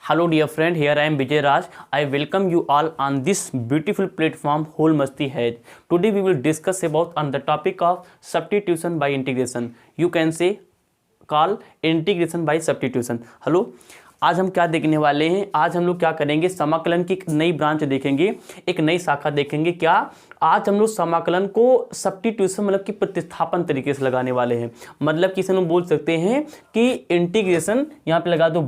Hello dear friend, here I am Vijay Raj. I welcome you all on this beautiful platform Whole Masti Hai. Today we will discuss about on the topic of substitution by integration. You can say call integration by substitution. Hello. आज हम क्या देखने वाले हैं? आज हम लोग क्या करेंगे, समाकलन की एक नई ब्रांच देखेंगे, एक नई शाखा देखेंगे। क्या आज हम लोग समाकलन को सब्स्टिट्यूशन मतलब कि प्रतिस्थापन तरीके से लगाने वाले हैं। मतलब कि इसे हम बोल सकते हैं कि इंटीग्रेशन यहाँ पे लगा दो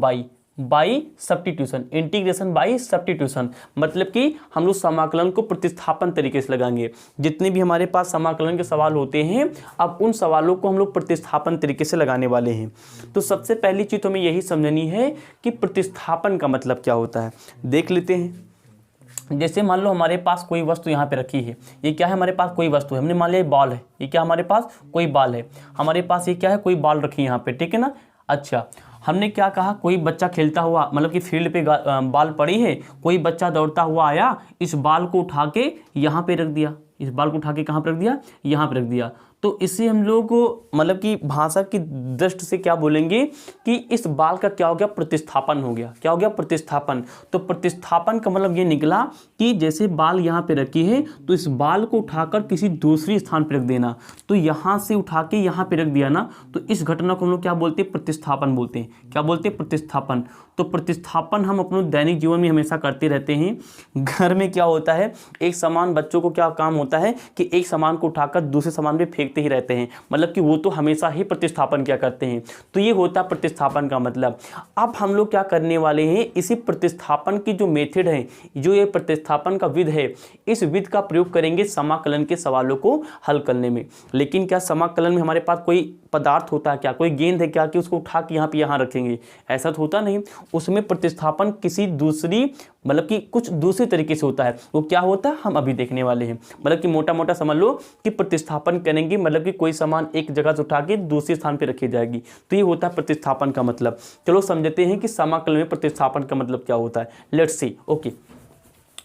by substitution, integration by substitution, मतलब कि हम लोग समाकलन को प्रतिस्थापन तरीके से लगाएंगे। जितने भी हमारे पास समाकलन के सवाल होते हैं, अब उन सवालों को हम लोग प्रतिस्थापन तरीके से लगाने वाले हैं। तो सबसे पहली चीज़ हमें यही समझनी है कि प्रतिस्थापन का मतलब क्या होता है। देख लेते हैं। जैसे मान लो हमारे पास कोई वस्तु यहाँ पे रखी है। ये क्या है? हमारे पास कोई वस्तु है, हमने मान लिया बॉल है। ये क्या हमारे पास? कोई बॉल है। हमारे पास ये क्या है? कोई बॉल रखी है यहाँ पे, ठीक है ना। अच्छा, हमने क्या कहा? कोई बच्चा खेलता हुआ, मतलब कि फील्ड पे बॉल पड़ी है, कोई बच्चा दौड़ता हुआ आया, इस बॉल को उठा के यहाँ पे रख दिया। इस बॉल को उठा के कहाँ पे रख दिया? यहाँ पे रख दिया। तो इससे हम लोग मतलब कि भाषा की दृष्टि से क्या बोलेंगे कि इस बाल का क्या हो गया? प्रतिस्थापन हो गया। क्या हो गया? प्रतिस्थापन। तो प्रतिस्थापन का मतलब ये निकला कि जैसे बाल यहाँ पे रखी है, तो इस बाल को उठाकर किसी दूसरी स्थान पे रख देना। तो यहाँ से उठा के यहाँ पे रख दिया ना, तो इस घटना को हम लोग क्या बोलते हैं? प्रतिस्थापन बोलते हैं। क्या बोलते हैं? प्रतिस्थापन। तो प्रतिस्थापन हम अपने दैनिक जीवन में हमेशा करते रहते हैं। घर में क्या होता है, एक समान बच्चों को क्या काम होता है कि एक सामान को उठाकर दूसरे सामान पे फेंकते ही रहते हैं। मतलब कि वो तो हमेशा ही प्रतिस्थापन क्या करते हैं। तो ये होता है प्रतिस्थापन का मतलब। अब हम लोग क्या करने वाले हैं, इसी प्रतिस्थापन की जो मेथड है, जो ये प्रतिस्थापन का विध है, इस विध का प्रयोग करेंगे समाकलन के सवालों को हल करने में। लेकिन क्या समाकलन में हमारे पास कोई पदार्थ होता है क्या? कोई गेंद है क्या कि उसको उठा के यहाँ पे यहाँ रखेंगे? ऐसा तो होता नहीं। उसमें प्रतिस्थापन किसी दूसरी मतलब कि कुछ दूसरे तरीके से होता है। वो क्या होता है हम अभी देखने वाले हैं। मतलब कि मोटा मोटा समझ लो कि प्रतिस्थापन करेंगे, मतलब कि कोई सामान एक जगह से उठा के दूसरे स्थान पे रखी जाएगी। तो ये होता है प्रतिस्थापन का मतलब। चलो समझते हैं कि समाकलन में प्रतिस्थापन का मतलब क्या होता है। Let's see. ओके,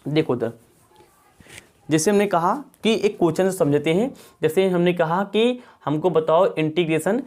देखो उधर, जैसे हमने कहा कि एक क्वेश्चन से समझते हैं। जैसे हमने कहा कि हमको बताओ इंटीग्रेशन।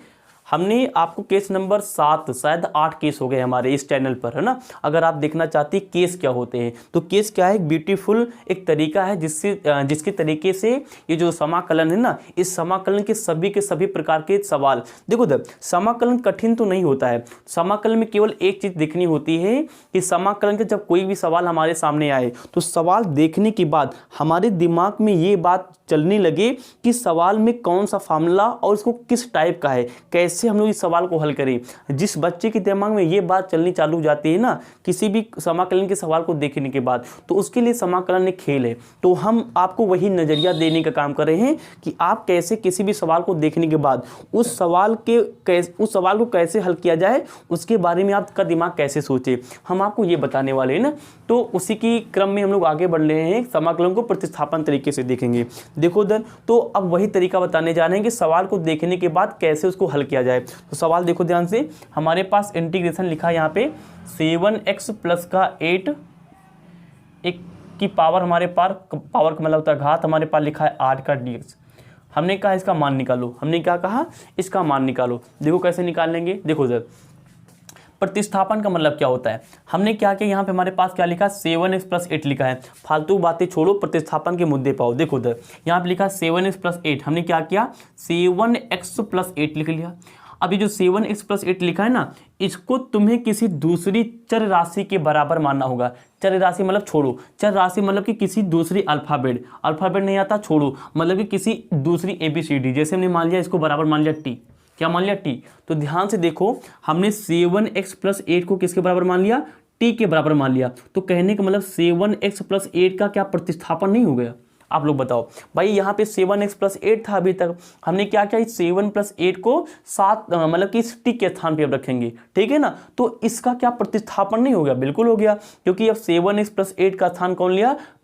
हमने आपको केस नंबर 7, शायद 8 केस हो गए हमारे इस चैनल पर, है ना। अगर आप देखना चाहते हैं केस क्या होते हैं, तो केस क्या है? ब्यूटीफुल एक तरीका है जिसके तरीके से ये जो समाकलन है ना, इस समाकलन के सभी प्रकार के सवाल। देखो दर, समाकलन कठिन तो नहीं होता है। समाकलन में केवल एक चीज़ देखनी होती है कि समाकलन के जब कोई भी सवाल हमारे सामने आए, तो सवाल देखने के बाद हमारे दिमाग में ये बात चलने लगे कि सवाल में कौन सा फार्मूला और उसको किस टाइप का है, कैसे हम लोग इस सवाल को हल करें। जिस बच्चे के दिमाग में ये बात चलनी चालू हो जाती है ना, किसी भी समाकलन के सवाल को देखने के बाद, तो उसके लिए समाकलन एक खेल है। तो हम आपको वही नज़रिया देने का काम कर रहे हैं कि आप कैसे किसी भी सवाल को देखने के बाद उस सवाल को कैसे हल किया जाए, उसके बारे में आपका दिमाग कैसे सोचे, हम आपको ये बताने वाले हैं ना। तो उसी की क्रम में हम लोग आगे बढ़ रहे हैं। समाकलन को प्रतिस्थापन तरीके से देखेंगे। देखो उधर, तो अब वही तरीका बताने जा रहे हैं कि सवाल को देखने के बाद कैसे उसको हल किया जाए। तो सवाल देखो ध्यान से। हमारे पास इंटीग्रेशन लिखा है यहाँ पे 7x प्लस का 8 एक की पावर, हमारे पास पावर का मतलब होता है घात, हमारे पास लिखा है 8 का dx। हमने कहा इसका मान निकालो। हमने क्या कहा? इसका मान निकालो। देखो कैसे निकाल लेंगे। देखो सर, प्रतिस्थापन का मतलब क्या होता है। हमने क्या किया, यहाँ पे हमारे पास क्या लिखा? 7x प्लस 8 लिखा है। फालतू बातें छोड़ो, प्रतिस्थापन के मुद्दे पाओ। देखो उधर, यहाँ पे लिखा 7x प्लस 8। हमने क्या किया? 7x प्लस 8 लिख लिया। अभी जो 7x प्लस 8 लिखा है ना, इसको तुम्हें किसी दूसरी चर राशि के बराबर मानना होगा। चर राशि मतलब छोड़ो, चर राशि मतलब कि किसी दूसरी अल्फाबेट नहीं आता, छोड़ो, मतलब कि किसी दूसरी ABCD। जैसे हमने मान लिया इसको बराबर मान लिया T। क्या मान लिया? T। तो ध्यान से देखो, हमने 7x प्लस 8 को किसके बराबर मान लिया? T के बराबर मान लिया। तो कहने का मतलब 7x प्लस 8 का क्या प्रतिस्थापन नहीं हो गया? आप लोग बताओ भाई। यहाँ पे 7x प्लस 8 था अभी तक। हमने क्या किया? 7 प्लस 8 को 7 मतलब कि इस T के स्थान पे अब रखेंगे, ठीक है ना। तो इसका क्या प्रतिस्थापन नहीं हो गया? बिल्कुल हो गया, क्योंकि अब 7x प्लस 8 का स्थान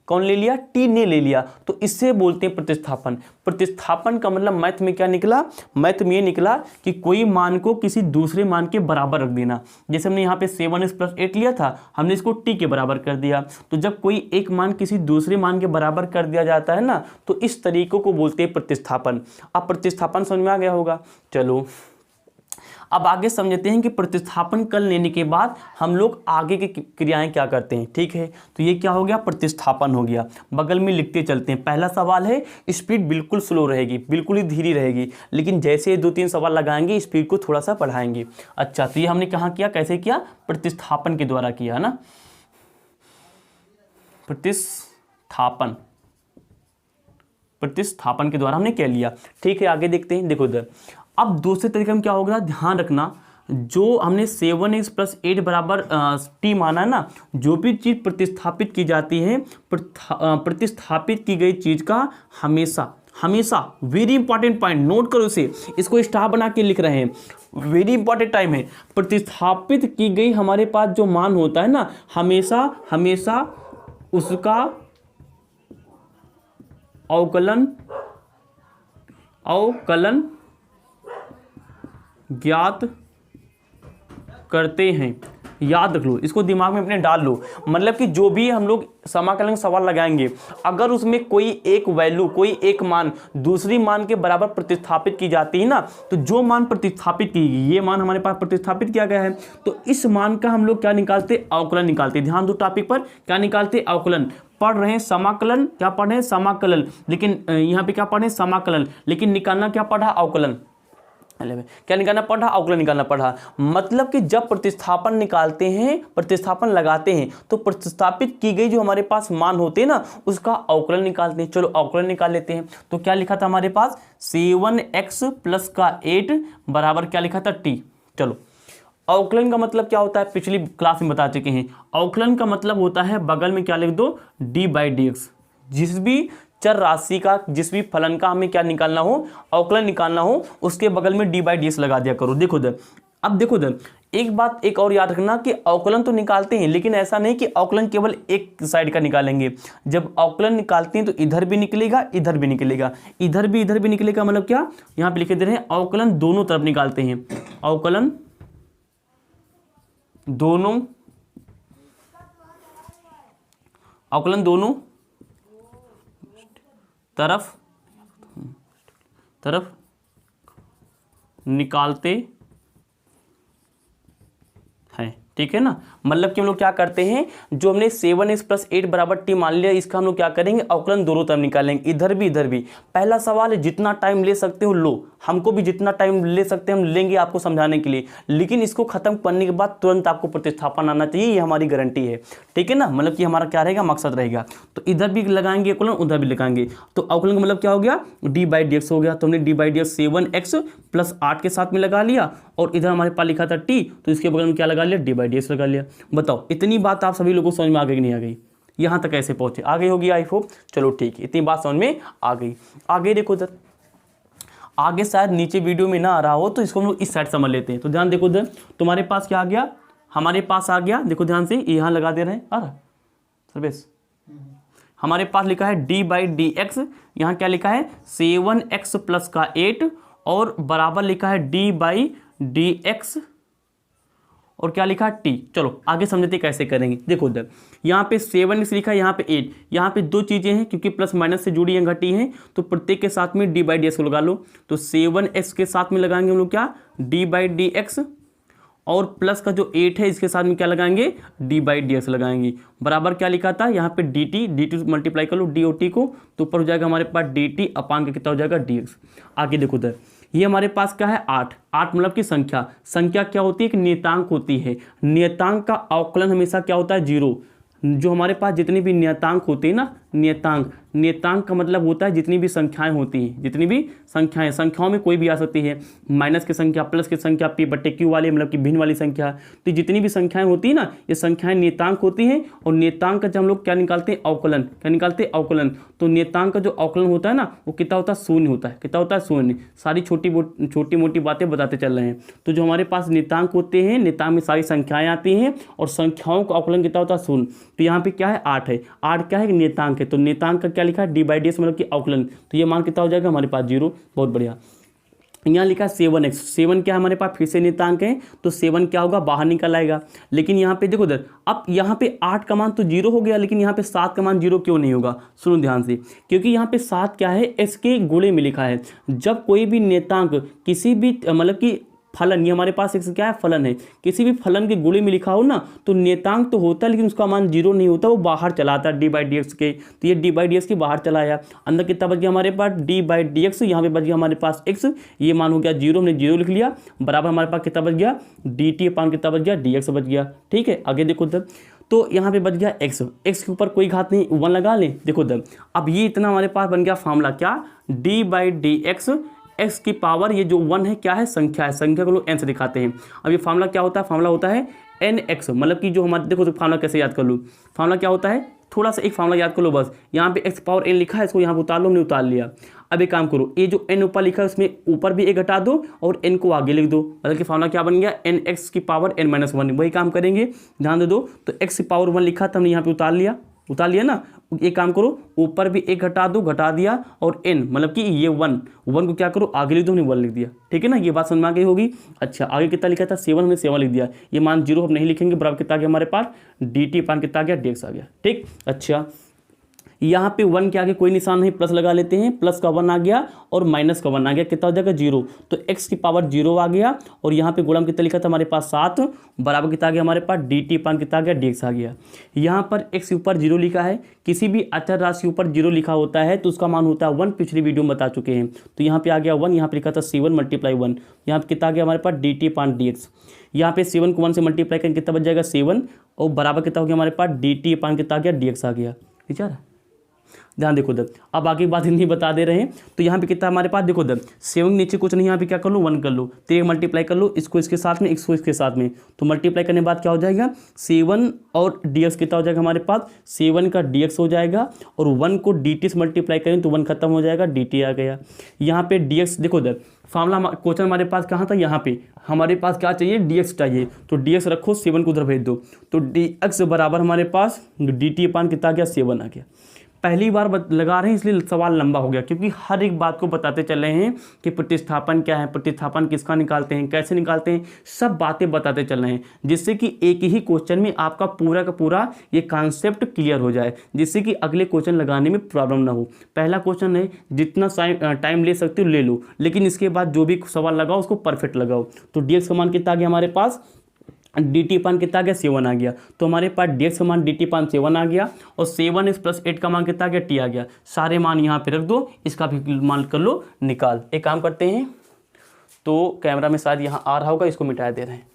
कौन ले लिया? T ने ले लिया। तो इससे बोलते हैं प्रतिस्थापन। प्रतिस्थापन का मतलब मैथ में क्या निकला? मैथ में ये निकला कि कोई मान को किसी दूसरे मान के बराबर रख देना। जैसे हमने यहाँ पे 7x प्लस 8 लिया था, हमने इसको T के बराबर कर दिया। तो जब कोई एक मान किसी दूसरे मान के बराबर कर दिया जाता है ना, तो इस तरीकों को बोलते हैं प्रतिस्थापन। अब प्रतिस्थापन समझ में आ गया होगा। चलो अब आगे समझते हैं कि प्रतिस्थापन कर लेने के बाद हम लोग आगे की क्रियाएं क्या करते हैं। ठीक है, तो ये क्या हो गया, प्रतिस्थापन हो गया। बगल में लिखते चलते हैं। पहला सवाल है, स्पीड बिल्कुल स्लो रहेगी, बिल्कुल ही धीरे रहेगी, लेकिन जैसे 2-3 सवाल लगाएंगे स्पीड को थोड़ा सा बढ़ाएंगे। अच्छा, तो ये हमने कहाँ किया, कैसे किया, प्रतिस्थापन के द्वारा किया है ना, प्रतिस्थापन के द्वारा हमने क्या लिया। ठीक है, आगे देखते हैं। देखो इधर, अब दूसरे तरीके में क्या होगा, ध्यान रखना, जो हमने 7x + 8 बराबर t माना है ना, जो भी चीज़ प्रतिस्थापित की जाती है, प्रतिस्थापित की गई चीज़ का हमेशा हमेशा, वेरी इंपॉर्टेंट पॉइंट, नोट करो इसे, इसको स्टार बना के लिख रहे हैं, वेरी इंपॉर्टेंट टाइम है। प्रतिस्थापित की गई हमारे पास जो मान होता है ना, हमेशा हमेशा उसका अवकलन ज्ञात करते हैं। याद रख लो, इसको दिमाग में अपने डाल लो। मतलब कि जो भी हम लोग समाकलन सवाल लगाएंगे, अगर उसमें कोई एक वैल्यू, कोई एक मान दूसरी मान के बराबर प्रतिस्थापित की जाती है ना, तो जो मान प्रतिस्थापित की गई, ये मान हमारे पास प्रतिस्थापित किया गया है, तो इस मान का हम लोग क्या निकालते, अवकलन निकालते। ध्यान दो टॉपिक पर, क्या निकालते, अवकलन। पढ़ रहे हैं समाकलन, क्या पढ़ रहे हैं, समाकलन, लेकिन यहाँ पे क्या पढ़ रहे हैं, समाकलन, लेकिन निकालना क्या पढ़ा, अवकलन। क्या निकालना पड़ा, अवकलन निकालना पड़ा। मतलब कि जब प्रतिस्थापन निकालते हैं, प्रतिस्थापन लगाते हैं, तो प्रतिस्थापित की गई जो हमारे पास मान होते हैं ना, उसका अवकलन निकालते हैं। चलो अवकलन निकाल लेते हैं। तो क्या लिखा था हमारे पास, 7x + 8 बराबर क्या लिखा था, t। चलो, अवकलन का मतलब क्या होता है, पिछली क्लास में बता चुके हैं। अवकलन का मतलब होता है, बगल में क्या लिख दो, d/dx। जिस भी चर राशि का, जिस भी फलन का हमें क्या निकालना हो, अवकलन निकालना हो, उसके बगल में d/dx लगा दिया करो। देखो इधर, अब देखो इधर, एक बात एक और याद रखना कि अवकलन तो निकालते हैं, लेकिन ऐसा नहीं कि अवकलन केवल एक साइड का निकालेंगे। जब अवकलन निकालते हैं तो इधर भी निकलेगा, इधर भी निकलेगा, इधर भी निकलेगा। मतलब क्या, यहाँ पे लिखे दे रहे हैं, अवकलन दोनों तरफ निकालते हैं, अवकलन दोनों तरफ निकालते हैं। ठीक है ना, मतलब कि हम लोग क्या करते हैं, जो हमने 7x + 8 बराबर t मान लिया, इसका हम लोग क्या करेंगे, अवकलन दोनों तरफ निकालेंगे, इधर भी। पहला सवाल है, जितना टाइम ले सकते हो लो, हमको भी जितना टाइम ले सकते हैं हम लेंगे आपको समझाने के लिए, लेकिन इसको खत्म करने के बाद तुरंत आपको प्रतिस्थापन आना चाहिए, ये हमारी गारंटी है। ठीक है ना, मतलब कि हमारा क्या रहेगा, मकसद रहेगा। तो इधर भी लगाएंगे अवकलन, उधर भी लगाएंगे, तो अवकलन का मतलब क्या हो गया, d/dx हो गया। तो हमने d/dx 7x + 8 के साथ में लगा लिया, और इधर हमारे पास लिखा था t, तो इसके बगल में क्या लगा लिया, d/dx लगा लिया। बताओ, इतनी बात आप सभी लोगों को समझ में आ गई कि नहीं आ गई, यहां तक कैसे पहुंचे, आ गई होगी आई होप। चलो ठीक है, इतनी बात समझ में आ गई। आगे देखो इधर, आगे शायद नीचे वीडियो में ना आ रहा हो, तो इसको हम लोग इस साइड समझ लेते हैं। तो ध्यान देखो इधर, तुम्हारे पास क्या आ गया, हमारे पास आ गया, देखो ध्यान से, यहाँ लगा दे रहे हैं, आ रहा सर्वेश, हमारे पास लिखा है d/dx, यहाँ क्या लिखा है, 7x + 8 और बराबर लिखा है d/dx, और क्या लिखा, t। चलो आगे समझते कैसे करेंगे। देखो इधर, यहाँ पे 7x लिखा है, यहाँ पे 8, यहाँ पे दो चीज़ें हैं, क्योंकि प्लस माइनस से जुड़ी हैं, घटी हैं, तो प्रत्येक के साथ में d/dx को लगा लो। तो 7x के साथ में लगाएंगे हम लोग क्या, d/dx, और प्लस का जो 8 है इसके साथ में क्या लगाएंगे, d/dx लगाएंगे। बराबर क्या लिखा था, यहाँ पे dt मल्टीप्लाई कर लो d और t को, तो ऊपर हो जाएगा हमारे पास dt अपान का कितना हो जाएगा, dx। आगे देखो इधर, ये हमारे पास क्या है, 8 मतलब कि संख्या क्या होती है, एक नियतांक होती है। नियतांक का अवकलन हमेशा क्या होता है, 0। जो हमारे पास जितने भी नियतांक होते हैं ना, नियतांक का मतलब होता है जितनी भी संख्याएं होती हैं, जितनी भी संख्याओं में कोई भी आ सकती है, माइनस की संख्या, प्लस की संख्या, p/q वाली मतलब कि भिन्न वाली संख्या, तो जितनी भी संख्याएं होती है ना, ये संख्याएं नियतांक होती हैं। और नियतांक का जब हम लोग क्या निकालते हैं, अवकलन, क्या निकालते हैं, अवकलन। तो नियतांक का जो अवकलन होता है ना, वो कितना होता है, 0 होता है। कितना होता है, 0। सारी छोटी मोटी बातें बताते चल रहे हैं। तो जो हमारे पास नियतांक होते हैं, नियतांक में सारी संख्याएं आती हैं, और संख्याओं का अवकलन कितना होता है, 0। तो यहाँ पे क्या है, 8 है। 8 क्या है, नियतांक है, तो नियतांक का क्या लिखा है, d/dx मतलब कि अवकलन। तो ये मान कितना हो जाएगा हमारे पास, 0। बहुत बढ़िया। यहाँ लिखा है 7x, 7 क्या हमारे पास फिर से नियतांक है, तो 7 क्या होगा, बाहर निकल आएगा। लेकिन यहाँ पे देखो इधर, अब यहाँ पे 8 का मान तो 0 हो गया, लेकिन यहाँ पे 7 का मान 0 क्यों नहीं होगा, सुनो ध्यान से, क्योंकि यहाँ पे 7 क्या है, s के गुणे में लिखा है। जब कोई भी नियतांक किसी भी मतलब कि फलन, ये हमारे पास x क्या है, फलन है। किसी भी फलन के गुणे में लिखा हो ना तो नेतांक तो होता है लेकिन उसका मान 0 नहीं होता, वो बाहर चला आता है d/dx के। तो ये d/dx के बाहर चला आया, अंदर कितना बच गया हमारे पास d/dx, यहाँ पे बच गया हमारे पास x, ये मान हो गया 0, हमने 0 लिख लिया, बराबर हमारे पास कितना बच गया dt अपान कितना बच गया dx बच गया। ठीक है, आगे देखो इधर, तो यहाँ पे बच गया x, x के ऊपर कोई घात नहीं, 1 लगा लें। देखो इधर, अब ये इतना हमारे पास बन गया फार्मूला, क्या, d/dx, x की पावर, ये जो 1 है क्या है, संख्या है, संख्या को लोग n से दिखाते हैं। अब ये फार्मूला क्या होता है, फार्मूला होता है nx, मतलब कि जो हमारे, देखो तो फार्मूला कैसे याद कर लो, फार्मूला क्या होता है, थोड़ा सा एक फार्मूला याद कर लो बस, यहाँ पे x पावर n लिखा है, इसको यहाँ पे उतार लो, हमने उतार लिया। अब एक काम करो, ये जो n ऊपर लिखा है उसमें ऊपर भी एक घटा दो और n को आगे लिख दो, मतलब कि फार्मूला क्या बन गया, nx की पावर n-1, वही काम करेंगे, ध्यान दे दो। तो x की पावर 1 लिखा था हमने, यहाँ पे उतार लिया ना। एक काम करो, ऊपर भी एक घटा दो, घटा दिया, और n मतलब कि ये 1 को क्या करो, आगे लिख दो, हमने 1 लिख दिया। ठीक है ना, ये बात समझ में आ गई होगी। अच्छा, आगे कितना लिखा था, 7, हमने 7 लिख दिया, ये मान 0 हम नहीं लिखेंगे, बराबर कितना आ गया हमारे पास dt अपान कितना आ गया dx आ गया। ठीक, अच्छा, यहाँ पे 1 के आगे कोई निशान नहीं, प्लस लगा लेते हैं, प्लस का 1 आ गया और माइनस का 1 आ गया, कितना हो जाएगा 0, तो x की पावर 0 आ गया, और यहाँ पे गुणम कितना लिखा था हमारे पास 7, बराबर कितना आ गया हमारे पास dt अपान कितना आ गया dx आ गया। यहाँ पर x ऊपर 0 लिखा है, किसी भी अचर राशि ऊपर 0 लिखा होता है तो उसका मान होता है 1, पिछली वीडियो में बता चुके हैं। तो यहाँ पे आ गया 1, यहाँ पे लिखा था 7 मल्टीप्लाई 1, यहाँ पे कितना आ गया हमारे पास dt अपान dx, यहाँ पे 7 को 1 से मल्टीप्लाई करें कितना बच जाएगा 7, और बराबर कितना हो गया हमारे पास dt अपान कितना आ गया dx आ गया। ठीक है, ध्यान देखो इधर, अब आगे बात नहीं बता दे रहे हैं। तो यहाँ पे कितना हमारे पास, देखो इधर 7 नीचे कुछ नहीं, यहाँ पे क्या कर लो 1 कर लो, तो ये मल्टीप्लाई कर लो, इसको इसके साथ में, इसको इसके साथ में, तो मल्टीप्लाई करने के बाद क्या हो जाएगा 7 और dx कितना हो जाएगा हमारे पास, 7 का dx हो जाएगा, और 1 को dt से मल्टीप्लाई करें तो 1 खत्म हो जाएगा, dt आ गया। यहाँ पे dx देखो इधर, फार्मूला क्वेश्चन हमारे पास कहाँ था, यहाँ पे हमारे पास क्या चाहिए, dx चाहिए, तो dx रखो, 7 को उधर भेज दो, तो dx बराबर हमारे पास dt अपान कितना आ गया 7 आ गया। पहली बार लगा रहे हैं इसलिए सवाल लंबा हो गया, क्योंकि हर एक बात को बताते चल रहे हैं कि प्रतिस्थापन क्या है, प्रतिस्थापन किसका निकालते हैं, कैसे निकालते हैं, सब बातें बताते चल रहे हैं, जिससे कि एक ही क्वेश्चन में आपका पूरा का पूरा ये कॉन्सेप्ट क्लियर हो जाए, जिससे कि अगले क्वेश्चन लगाने में प्रॉब्लम ना हो। पहला क्वेश्चन है, जितना टाइम ले सकते हो ले लो, लेकिन इसके बाद जो भी सवाल लगाओ उसको परफेक्ट लगाओ। तो dx का मान कितना आ गया हमारे पास, dt अपान कितना आ गया 7 आ गया, तो हमारे पास dx का मान dt अपान 7 आ गया, और 7 प्लस 8 का मान कितना आ गया t आ गया। सारे मान यहाँ पे रख दो, इसका भी मान कर लो निकाल। एक काम करते हैं, तो कैमरा में शायद यहाँ आ रहा होगा, इसको मिटा दे रहे हैं,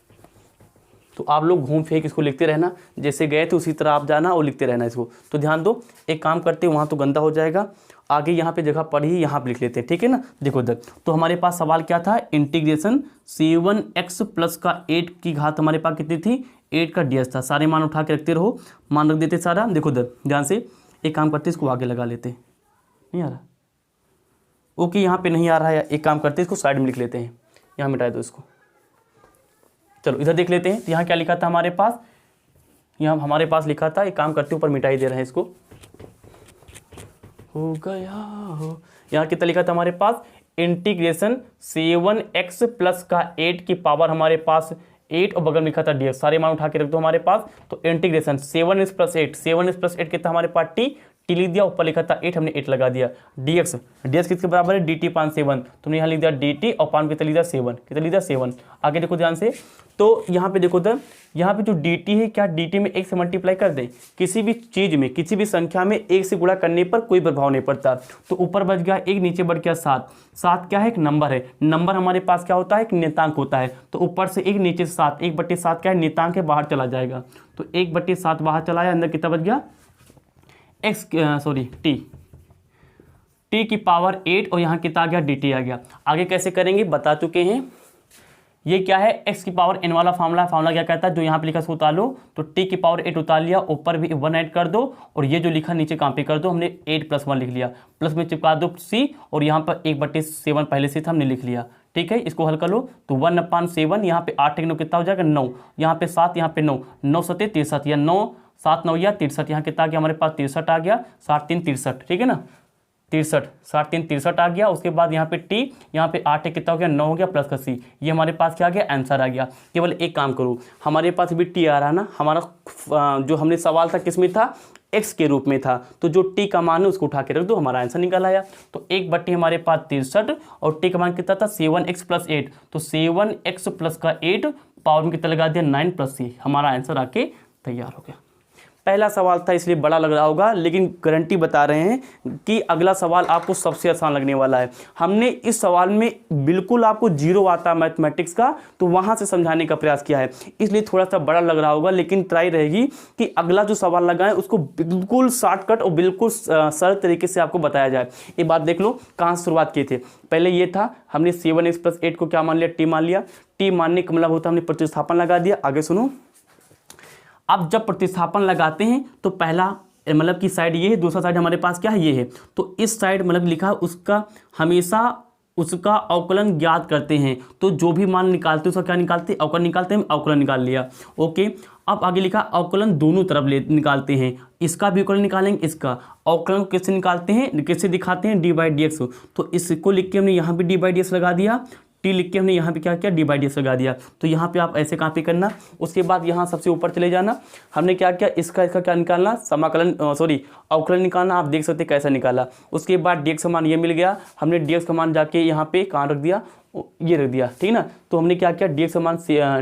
तो आप लोग घूम फेंक इसको लिखते रहना, जैसे गए थे उसी तरह आप जाना और लिखते रहना इसको। तो ध्यान दो, एक काम करते हैं, वहाँ तो गंदा हो जाएगा, आगे यहाँ पे जगह पड़ी, यहाँ पे लिख लेते हैं, ठीक है ना। देखो इधर, तो हमारे पास सवाल क्या था, इंटीग्रेशन 7x प्लस का 8 की घात हमारे पास कितनी थी, 8 का ds था। सारे मान उठा के रखते रहो, मान रख देते सारा। देखो इधर ध्यान से, एक काम करते इसको आगे लगा लेते, नहीं आ रहा, ओके यहाँ पे नहीं आ रहा है, एक काम करते इसको साइड में लिख लेते हैं, यहाँ मिटा दो इसको। चलो इधर देख लेते हैं, तो यहाँ क्या लिखा था हमारे पास, यहाँ हमारे पास लिखा था, एक काम करते ऊपर मिटाई दे रहे हैं इसको, हो गया हो। यहाँ कितना लिखा था हमारे पास, इंटीग्रेशन 7x प्लस का 8 की पावर हमारे पास 8, और बगल में लिखा था dx। सारे मान उठा के रख दो हमारे पास, तो integration 7x plus 8, 7x plus 8 कितना हमारे पास t लिख दिया, ऊपर लिखा था 8, हमने 8 लगा दिया। dx किसके बराबर है, dt अपान 7, तुमने यहाँ लिख दिया dt, और पान कितना लिख दिया 7, कितना लिख दिया 7। आगे देखो ध्यान से, तो यहाँ पे देखो तो यहाँ पे जो dt है, क्या dt में 1 से मल्टीप्लाई कर दें, किसी भी चीज़ में किसी भी संख्या में 1 से गुणा करने पर कोई प्रभाव नहीं पड़ता। तो ऊपर बच गया 1, नीचे बढ़ गया 7, 7 क्या है, एक नंबर है, नंबर हमारे पास क्या होता है, एक नेतांक होता है, तो ऊपर से 1 नीचे से 7, 1/7 क्या है, नेतांक है, बाहर चला जाएगा, तो 1/7 बाहर चला आया, अंदर कितना बच गया t की पावर 8, और यहाँ कितना आ गया dt आ गया। आगे कैसे करेंगे बता चुके हैं, ये क्या है, x की पावर n वाला फार्मूला क्या कहता है, जो यहाँ पे लिखा उसको उतार लो, तो t की पावर 8 उतार लिया, ऊपर भी 1 ऐड कर दो, और ये जो लिखा नीचे कॉपी कर दो, हमने 8 + 1 लिख लिया, प्लस में चिपका दो c, और यहाँ पर 1/7 पहले से था हमने लिख लिया, ठीक है। इसको हल कर लो, तो 1/7, यहाँ पे 8 9 कितना हो जाएगा 9, यहाँ पे 7, यहाँ पे 9, 9 7 63, या 9 7 9 या 63, यहाँ कितना आ गया हमारे पास 63 आ गया, 7 3 63, ठीक है ना। 63, 7 3 63 आ गया। उसके बाद यहाँ पे टी, यहाँ पे 8 कितना हो गया 9 हो गया प्लस का सी, ये हमारे पास क्या आ गया आंसर आ गया। केवल एक काम करो, हमारे पास भी टी आ रहा है ना, हमारा जो हमने सवाल था किस में था, x के रूप में था, तो जो t का मान है उसको उठा के रख दो, हमारा आंसर निकल आया। तो 1/, हमारे पास 63 और t का मान कितना था 7x + 8, तो 7x + 8 पावर में कितना लगा दिया 9 + c, हमारा आंसर आके तैयार हो गया। पहला सवाल था इसलिए बड़ा लग रहा होगा, लेकिन गारंटी बता रहे हैं कि अगला सवाल आपको सबसे आसान लगने वाला है। हमने इस सवाल में बिल्कुल आपको जीरो आता मैथमेटिक्स का, तो वहां से समझाने का प्रयास किया है, इसलिए थोड़ा सा बड़ा लग रहा होगा, लेकिन ट्राई रहेगी कि अगला जो सवाल लगाए उसको बिल्कुल शॉर्टकट और बिल्कुल सरल तरीके से आपको बताया जाए। एक बात देख लो कहाँ से शुरुआत किए थे। पहले ये था, हमने 7x + 8 को क्या मान लिया, टी मान लिया। टी मानने का मतलब होता है हमने प्रतिस्थापन लगा दिया। आगे सुनो, अब जब प्रतिस्थापन लगाते हैं तो पहला मतलब की साइड ये है, दूसरा साइड हमारे पास क्या है ये है, तो इस साइड मतलब लिखा उसका हमेशा उसका अवकलन ज्ञात करते हैं, तो जो भी मान निकालते हैं उसका क्या निकालते हैं, अवकलन निकालते हैं, अवकलन निकाल लिया। ओके, अब आगे लिखा अवकलन दोनों तरफ निकालते हैं, इसका भी अवकलन निकालेंगे, इसका अवकलन को किससे निकालते हैं, किससे दिखाते हैं, d/dx। तो इसको लिख के हमने यहाँ पे d/dx लगा दिया, टी लिख के हमने यहाँ पे क्या किया d/dx लगा दिया। तो यहाँ पे आप ऐसे कॉपी करना, उसके बाद यहाँ सबसे ऊपर चले जाना, हमने क्या किया इसका क्या निकालना, समाकलन अवकलन निकालना। आप देख सकते कैसा निकाला। उसके बाद dx का मान ये मिल गया, हमने dx का मान जाके यहाँ पे कहाँ रख दिया, ये रख दिया, ठीक ना। तो हमने क्या किया dx का मान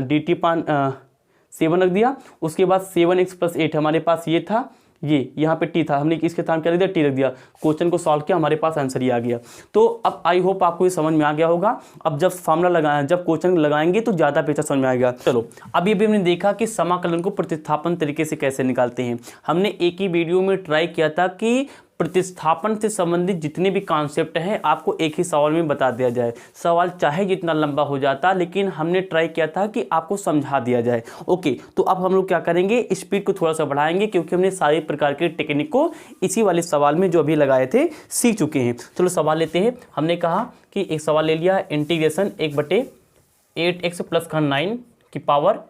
dt/7 रख दिया। उसके बाद 7x + 8 हमारे पास ये था, ये यहाँ पे टी था, हमने इसके स्थान क्या रख दिया, टी रख दिया। क्वेश्चन को सॉल्व किया, हमारे पास आंसर ही आ गया। तो अब आई होप आपको ये समझ में आ गया होगा। अब जब फॉर्मूला लगाएं, जब क्वेश्चन लगाएंगे तो ज़्यादा बेहतर समझ में आएगा। चलो, अभी हमने देखा कि समाकलन को प्रतिस्थापन तरीके से कैसे निकालते हैं। हमने एक ही वीडियो में ट्राई किया था कि प्रतिस्थापन से संबंधित जितने भी कॉन्सेप्ट हैं आपको एक ही सवाल में बता दिया जाए। सवाल चाहे जितना लंबा हो जाता, लेकिन हमने ट्राई किया था कि आपको समझा दिया जाए। ओके, तो अब हम लोग क्या करेंगे, स्पीड को थोड़ा सा बढ़ाएंगे, क्योंकि हमने सारी प्रकार के टेक्निक को इसी वाले सवाल में जो अभी लगाए थे सीख चुके हैं। चलो सवाल लेते हैं। हमने कहा कि एक सवाल ले लिया, इंटीग्रेशन 1/8x + 9 की पावर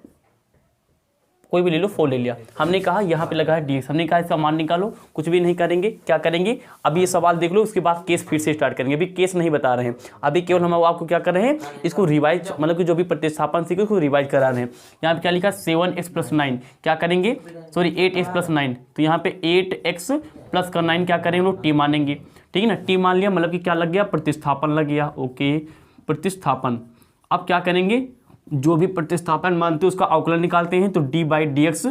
कोई भी ले लो 4 ले लिया। हमने कहा यहाँ पे लगा है dx, हमने कहा इसका मान निकालो। कुछ भी नहीं करेंगे, क्या करेंगे, अभी ये सवाल देख लो, उसके बाद केस फिर से स्टार्ट करेंगे। अभी केस नहीं बता रहे हैं, अभी केवल हम आपको क्या कर रहे हैं, इसको रिवाइज, मतलब कि जो भी प्रतिस्थापन सीखे उसको रिवाइज करा रहे हैं। यहाँ पे क्या लिखा 7x + 9, क्या करेंगे, 8x + 9, तो यहाँ पे 8x + 9 क्या करेंगे लोग, टी मानेंगे, ठीक है ना। टी मान लिया, मतलब कि क्या लग गया, प्रतिस्थापन लग गया। ओके, प्रतिस्थापन। अब क्या करेंगे, जो भी प्रतिस्थापन मानते हैं उसका अवकलन निकालते हैं, तो d/dx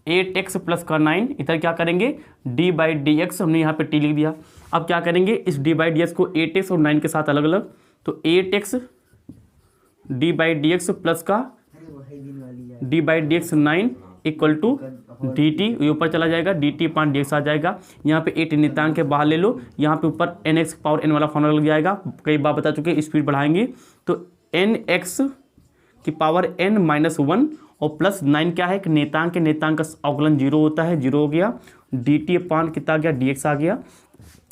8x + 9, इधर क्या करेंगे d/dx, हमने यहाँ पे t लिख दिया। अब क्या करेंगे, इस d/dx को 8x और 9 के साथ अलग अलग, तो 8x d/dx प्लस का d/dx 9 = dt, ये ऊपर चला जाएगा, dt/dx आ जाएगा। यहाँ पे 8 नितांक के बाहर ले लो, यहाँ पे ऊपर nx⁴n वाला फॉर्मूला लग जाएगा। कई बार बता चुके, स्पीड बढ़ाएंगे तो nx⁴n - 1 और प्लस 9 क्या है कि नेतांक के नेतांक का अवकलन 0 होता है, 0 हो गया। dt/ कितना आ गया, dx आ गया।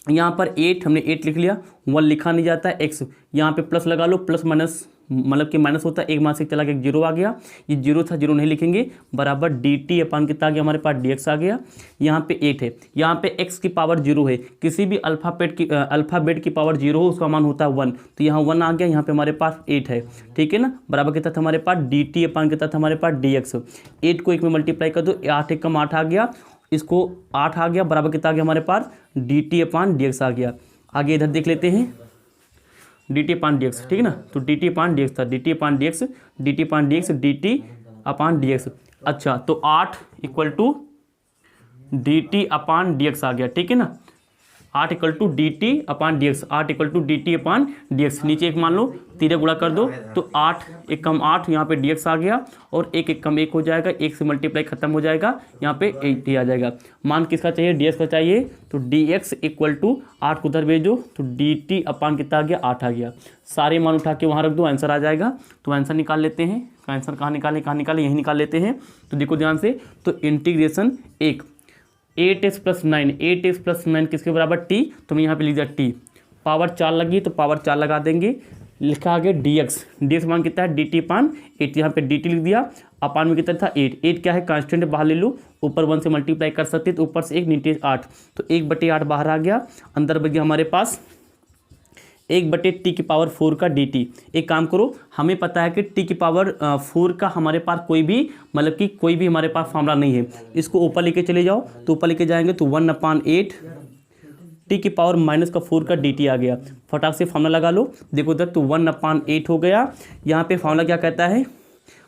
यहाँ पर 8 हमने 8 लिख लिया, 1 लिखा नहीं जाता है, x यहाँ पे प्लस लगा लो, प्लस माइनस मतलब कि माइनस होता है, एक माइनस चला गया, 0 आ गया। ये 0 था, 0 नहीं लिखेंगे, बराबर dt/ कितना आ गया, हमारे पास dx आ गया। यहाँ पे 8 है, यहाँ पे x की पावर 0 है, किसी भी अल्फ़ाबेट की पावर 0 हो उसका मान होता है 1, तो यहाँ 1 आ गया, यहाँ पे हमारे पास 8 है, ठीक है ना। बराबर कितना था हमारे पास dt/ कितना था हमारे पास dx। 8 को 1 में मल्टीप्लाई कर दो, 8 × 8 आ गया, इसको 8 आ गया, बराबर कितना आ गया हमारे पास dt/dx आ गया। आगे इधर देख लेते हैं dt/dx, ठीक है ना। तो dt/dx था, dt/dx dt/dx। अच्छा, तो 8 = dt/dx आ गया, ठीक है ना। 8 = dt/dx, 8 = dt/dx। नीचे एक मान लो, तीरे गुणा कर दो, तो 8 1 कम 8, यहाँ पे dx आ गया, और 1 1 कम 1 हो जाएगा, 1 से मल्टीप्लाई खत्म हो जाएगा, यहाँ पे 80 आ जाएगा। मान किसका चाहिए, dx का चाहिए, तो dx = 8 को उधर भेजो, तो dt/ कितना आ गया, 8 आ गया। सारे मान उठा के वहाँ रख दो, आंसर आ जाएगा। तो आंसर निकाल लेते हैं, आंसर कहाँ निकालें, यही निकाल लेते हैं। तो देखो ध्यान से, तो इंटीग्रेशन 8x + 9, 8x + 9 किसके बराबर, t, तो मैं यहाँ पे लिख दिया t। पावर 4 लगी तो पावर 4 लगा देंगे, लिखा आगे dx, dx मान कितना है dt अपान 8, यहाँ पे dt लिख दिया, अपान में कितना था 8, 8 क्या है कांस्टेंट बाहर ले लो, ऊपर 1 से मल्टीप्लाई कर सकते तो ऊपर से 1 नीचे 8, तो 1/8 बाहर आ गया, अंदर बच गया हमारे पास 1/t⁴ का dt। एक काम करो, हमें पता है कि t⁴ का हमारे पास कोई भी मतलब कि कोई भी हमारे पास फॉर्मूला नहीं है, इसको ऊपर लेके चले जाओ, तो ऊपर लेके जाएंगे तो 1/8 t⁻⁴ का dt आ गया। फटाक से फॉर्मूला लगा लो, देखो इधर तो 1/8 हो गया। यहाँ पे फॉर्मूला क्या कहता है,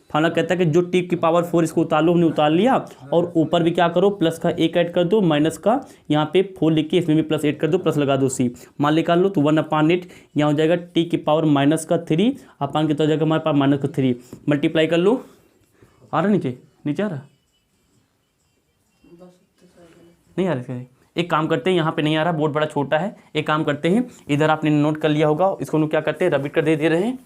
फॉर्मूला कहता है कि जो t⁴ इसको उतार लो, हमने उतार लिया, और ऊपर भी क्या करो प्लस का 1 ऐड कर दो, माइनस का यहाँ पे 4 लिख के इसमें भी प्लस 8 कर दो, प्लस लगा दो c, मान निकाल लो तो 1/8 यहाँ हो जाएगा t⁻⁻3 अपान कितना हो जाएगा हमारे पास -3, मल्टीप्लाई कर लो, आ रहा नीचे नीचे आ रहा नहीं आ रहा। एक काम करते हैं, यहाँ पे नहीं आ रहा, बोर्ड बड़ा छोटा है, एक काम करते हैं, इधर आपने नोट कर लिया होगा, इसको हम क्या करते हैं रबिट कर दे रहे हैं।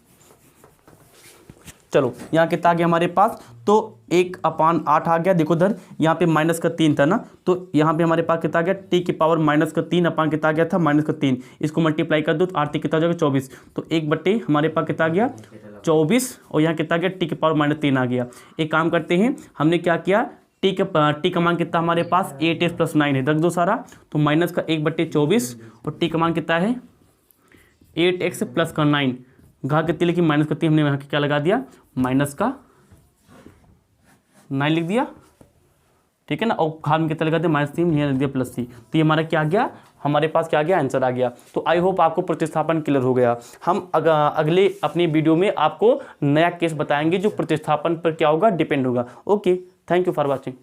चलो यहाँ कितना आ गया हमारे पास, तो 1/8 आ गया, देखो इधर यहाँ पे -3 था ना, तो यहाँ पे हमारे पास कितना आ गया t⁻⁻3 अपान कितना आ गया था -3, इसको मल्टीप्लाई कर दो तो आर कितना हो जाएगा 24, तो 1 हमारे पास कितना आ गया 24, और यहाँ कितना आ गया t⁻3 आ गया। एक काम करते हैं, हमने क्या किया टी का मान कितना हमारे पास 8x + 9 है, रख दो सारा, तो माइनस का 1/24, और टी का मान कितना है 8x + 9, घा कितनी लिखी -3, हमने यहाँ क्या लगा दिया माइनस का 9 लिख दिया, ठीक है ना, और घा में कितना लगा दिया -3, यहाँ लिख दिया +3, तो ये हमारा क्या आ गया, हमारे पास क्या आ गया आंसर आ गया। तो आई होप आपको प्रतिस्थापन क्लियर हो गया। हम अगले अपनी वीडियो में आपको नया केस बताएंगे जो प्रतिस्थापन पर क्या होगा डिपेंड होगा। Okay, thank you for watching.